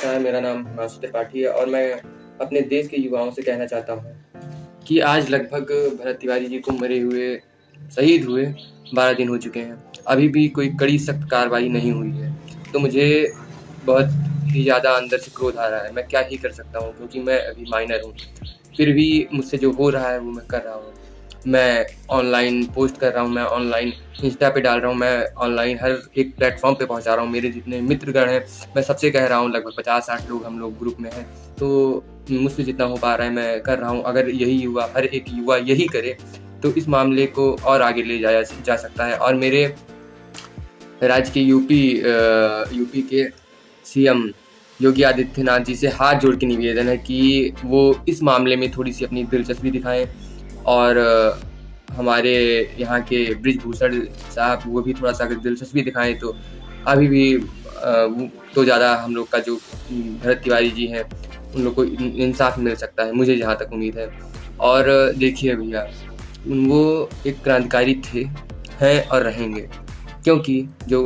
नमस्कार, मेरा नाम हिमांशु त्रिपाठी है और मैं अपने देश के युवाओं से कहना चाहता हूँ कि आज लगभग भरत तिवारी जी को मरे हुए शहीद हुए 12 दिन हो चुके हैं। अभी भी कोई कड़ी सख्त कार्रवाई नहीं हुई है, तो मुझे बहुत ही ज़्यादा अंदर से क्रोध आ रहा है। मैं क्या ही कर सकता हूँ, क्योंकि मैं अभी माइनर हूँ। फिर भी मुझसे जो हो रहा है वो मैं कर रहा हूँ। मैं ऑनलाइन पोस्ट कर रहा हूँ, मैं ऑनलाइन इंस्टा पे डाल रहा हूँ, मैं ऑनलाइन हर एक प्लेटफॉर्म पे पहुँचा रहा हूँ। मेरे जितने मित्रगण हैं, मैं सबसे कह रहा हूँ, लगभग 50-60 लोग हम लोग ग्रुप में हैं। तो मुझसे जितना हो पा रहा है मैं कर रहा हूँ। अगर हर एक युवा यही करे तो इस मामले को और आगे ले जाया जा सकता है। और मेरे राज्य के यूपी के सीएम योगी आदित्यनाथ जी से हाथ जोड़ के निवेदन है कि वो इस मामले में थोड़ी सी अपनी दिलचस्पी दिखाएं और हमारे यहाँ के बृजभूषण साहब वो भी थोड़ा सा अगर दिलचस्पी दिखाएं तो अभी भी तो ज़्यादा हम लोग का जो भरत तिवारी जी हैं उन लोग को इंसाफ मिल सकता है, मुझे जहाँ तक उम्मीद है। और देखिए भैया, वो एक क्रांतिकारी थे, हैं और रहेंगे, क्योंकि जो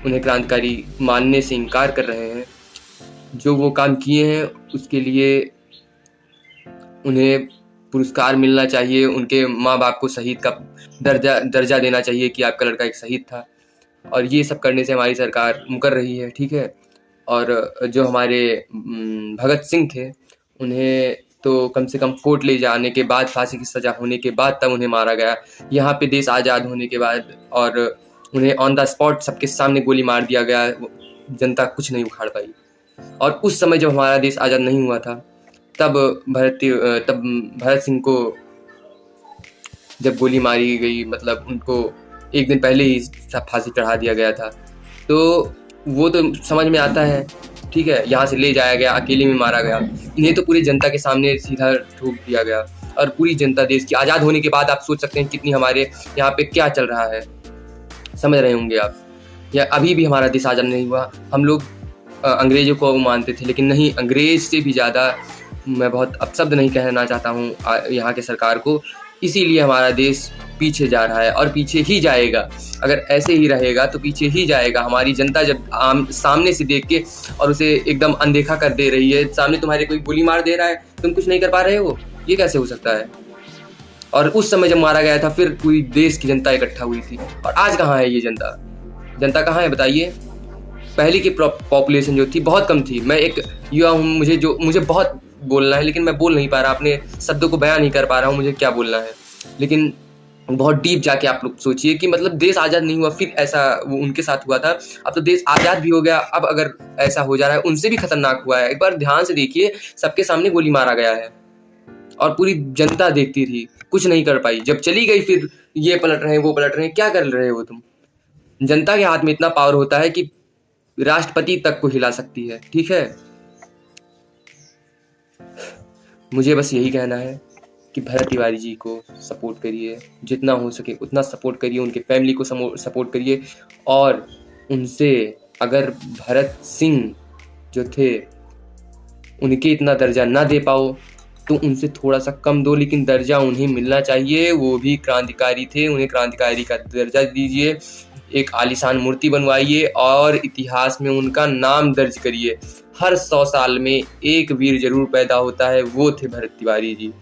उन्हें क्रांतिकारी मानने से इनकार कर रहे हैं, जो वो काम किए हैं उसके लिए उन्हें पुरस्कार मिलना चाहिए। उनके माँ बाप को शहीद का दर्जा देना चाहिए कि आपका लड़का एक शहीद था। और ये सब करने से हमारी सरकार मुकर रही है, ठीक है। और जो हमारे भगत सिंह थे, उन्हें तो कम से कम कोर्ट ले जाने के बाद, फांसी की सज़ा होने के बाद तब उन्हें मारा गया। यहाँ पे देश आज़ाद होने के बाद और उन्हें ऑन द स्पॉट सबके सामने गोली मार दिया गया। जनता कुछ नहीं उखाड़ पाई। और उस समय जब हमारा देश आज़ाद नहीं हुआ था, तब भरत सिंह को जब गोली मारी गई, मतलब उनको एक दिन पहले ही फांसी चढ़ा दिया गया था। तो वो तो समझ में आता है, ठीक है। यहाँ से ले जाया गया, अकेले में मारा गया। इन्हें तो पूरी जनता के सामने सीधा ठोक दिया गया। और पूरी जनता, देश की आज़ाद होने के बाद आप सोच सकते हैं कितनी हमारे यहाँ पे क्या चल रहा है, समझ रहे होंगे आप। या अभी भी हमारा देश आज़ाद नहीं हुआ, हम लोग अंग्रेजों को मानते थे, लेकिन नहीं, अंग्रेज से भी ज़्यादा मैं बहुत अपशब्द नहीं कहना चाहता हूँ यहाँ के सरकार को। इसीलिए हमारा देश पीछे जा रहा है और पीछे ही जाएगा। अगर ऐसे ही रहेगा तो पीछे ही जाएगा। हमारी जनता जब सामने से देख के और उसे एकदम अनदेखा कर दे रही है, सामने तुम्हारे कोई गोली मार दे रहा है, तुम कुछ नहीं कर पा रहे हो, ये कैसे हो सकता है। और उस समय जब मारा गया था, फिर पूरी देश की जनता इकट्ठा हुई थी। और आज कहाँ है ये जनता कहाँ है बताइए। पहले की पॉपुलेशन जो थी बहुत कम थी। मैं एक युवा हूँ, मुझे बहुत बोलना है, लेकिन मैं बोल नहीं पा रहा, अपने शब्दों को बयान नहीं कर पा रहा हूँ मुझे क्या बोलना है। लेकिन बहुत डीप जाके आप लोग सोचिए कि मतलब देश आज़ाद नहीं हुआ, फिर ऐसा वो उनके साथ हुआ था। अब तो देश आज़ाद भी हो गया, अब अगर ऐसा हो जा रहा है, उनसे भी खतरनाक हुआ है। एक बार ध्यान से देखिए, सबके सामने गोली मारा गया है और पूरी जनता देखती थी, कुछ नहीं कर पाई। जब चली गई, फिर ये पलट रहे हैं, वो पलट रहे हैं। क्या कर रहे हो तुम। जनता के हाथ में इतना पावर होता है कि राष्ट्रपति तक को हिला सकती है, ठीक है। मुझे बस यही कहना है कि भरत तिवारी जी को सपोर्ट करिए, जितना हो सके उतना सपोर्ट करिए, उनके फैमिली को सपोर्ट करिए। और उनसे अगर भरत सिंह जो थे उनके इतना दर्जा ना दे पाओ तो उनसे थोड़ा सा कम दो, लेकिन दर्जा उन्हें मिलना चाहिए। वो भी क्रांतिकारी थे, उन्हें क्रांतिकारी का दर्जा दीजिए, एक आलीशान मूर्ति बनवाइए और इतिहास में उनका नाम दर्ज करिए। हर 100 साल में एक वीर जरूर पैदा होता है, वो थे भरत तिवारी जी।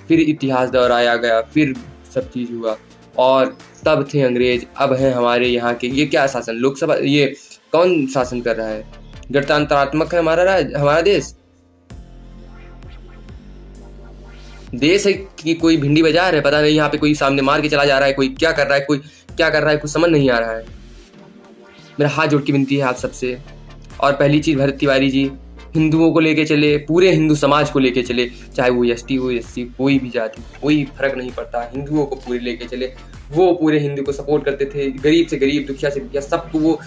फिर इतिहास दोहराया गया, फिर सब चीज़ हुआ, और तब थे अंग्रेज, अब हैं हमारे यहाँ के। ये क्या शासन, लोकसभा, ये कौन शासन कर रहा है। गणतंत्रात्मक है हमारा देश है कि कोई भिंडी बाजार है, पता नहीं। यहाँ पे कोई सामने मार के चला जा रहा है, कोई क्या कर रहा है, कुछ समझ नहीं आ रहा है। मेरा हाथ जोड़ की विनती है आप सबसे। और पहली चीज़, भरत तिवारी जी हिंदुओं को लेके चले, पूरे हिंदू समाज को लेके चले, चाहे वो एसटी हो, एससी, कोई भी जाति, कोई फर्क नहीं पड़ता, हिंदुओं को पूरे लेके चले। वो पूरे हिंदू को सपोर्ट करते थे, गरीब से गरीब, दुखिया से दुखिया, सबको वो।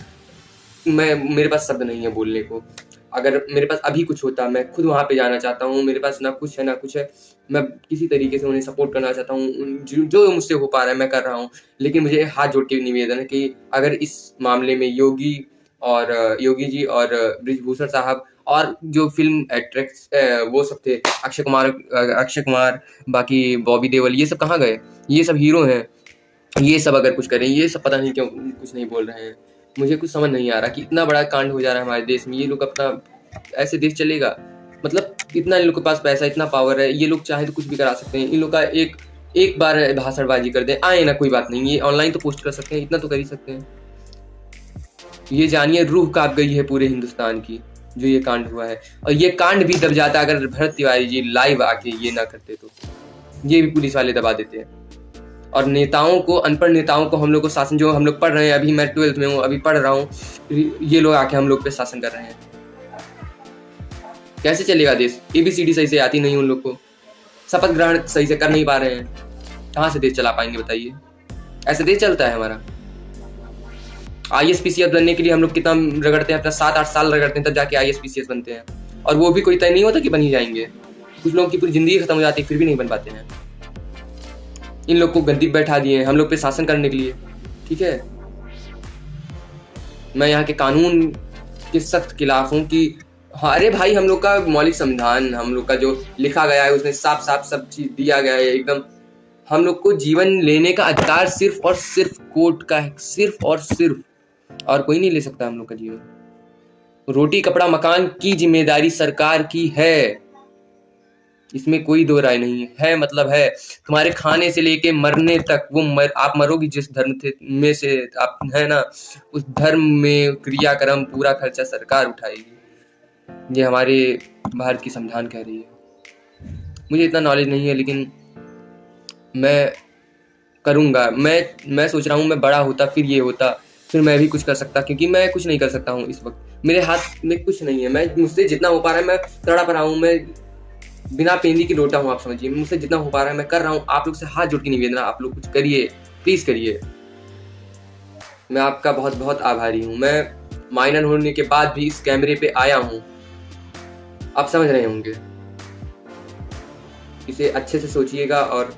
मेरे पास शब्द नहीं है बोलने को। अगर मेरे पास अभी कुछ होता, मैं खुद वहाँ पे जाना चाहता हूँ। मेरे पास ना कुछ है, मैं किसी तरीके से उन्हें सपोर्ट करना चाहता हूँ। जो मुझसे हो पा रहा है मैं कर रहा हूँ। लेकिन मुझे हाथ जोड़ के निवेदन है कि अगर इस मामले में योगी जी और बृजभूषण साहब और जो फिल्म एक्ट्रेस वो सब थे, अक्षय कुमार, बाकी बॉबी देओल, ये सब कहाँ गए। ये सब हीरो हैं, ये सब अगर कुछ करें, ये सब पता नहीं क्यों कुछ नहीं बोल रहे हैं। मुझे कुछ समझ नहीं आ रहा कि इतना बड़ा कांड हो जा रहा है हमारे देश में। ये लोग अपना ऐसे देश चलेगा? मतलब इतना इन लोग के पास पैसा, इतना पावर है, ये लोग चाहे तो कुछ भी करा सकते हैं। इन लोग का एक बार भाषणबाजी कर दें, आए ना कोई बात नहीं, ये ऑनलाइन तो पोस्ट कर सकते हैं, इतना तो कर ही सकते हैं। ये जानिए रूह कांप गई है पूरे हिंदुस्तान की, जो ये कांड हुआ है। और ये कांड भी दब जाता अगर भरत तिवारी जी लाइव आके ये ना करते तो, ये भी पुलिस वाले दबा देते हैं। और नेताओं को, अनपढ़ नेताओं को हम लोग को शासन, जो हम लोग पढ़ रहे हैं, अभी मैं 12th में हूँ, अभी पढ़ रहा हूँ, ये लोग आके हम लोग पे शासन कर रहे हैं। कैसे चलेगा देश? ABCD सही से आती नहीं उन लोग को, शपथ ग्रहण सही से कर नहीं पा रहे हैं, कहाँ से देश चला पाएंगे बताइए? ऐसे देश चलता है हमारा? IAS-PCS बनने के लिए हम लोग कितना रगड़ते हैं, अपना 7-8 साल रगड़ते हैं, तब जाके IAS-PCS बनते हैं। और वो भी कोई तय नहीं होता कि बन ही जाएंगे। कुछ लोगों की पूरी जिंदगी खत्म हो जाती है, फिर भी नहीं बन पाते हैं। इन लोग को गद्दी बैठा दिए हैं हम लोग पे शासन करने के लिए, ठीक है। मैं यहाँ के कानून के सख्त खिलाफ हूँ कि अरे भाई, हम लोग का मौलिक संविधान, हम लोग का जो लिखा गया है उसमें साफ साफ सब चीज दिया गया है एकदम। हम लोग को जीवन लेने का अधिकार सिर्फ और सिर्फ कोर्ट का है, सिर्फ और सिर्फ, और कोई नहीं ले सकता हम लोग का जीवन। रोटी कपड़ा मकान की जिम्मेदारी सरकार की है, इसमें कोई दो राय नहीं है। मतलब है तुम्हारे खाने से लेके मरने तक, आप मरोगी जिस धर्म में से आप है ना, उस धर्म में क्रियाक्रम पूरा खर्चा सरकार उठाएगी। ये हमारे भारत की संविधान कह रही है। मुझे इतना नॉलेज नहीं है, लेकिन मैं करूँगा। मैं सोच रहा हूँ मैं बड़ा होता फिर ये होता, फिर मैं भी कुछ कर सकता, क्योंकि मैं कुछ नहीं कर सकता हूँ इस वक्त। मेरे हाथ में कुछ नहीं है। मुझसे जितना हो पा रहा है मैं तड़ा पड़ा हूँ, मैं बिना पेंदी की लोटा हूँ, आप समझिए। मुझसे जितना हो पा रहा है मैं कर रहा हूँ। आप लोग से हाथ जोड़ के निवेदन, आप लोग कुछ करिए, प्लीज करिए। मैं आपका बहुत बहुत आभारी हूँ। मैं माइनर होने के बाद भी इस कैमरे पे आया हूँ, आप समझ रहे होंगे। इसे अच्छे से सोचिएगा और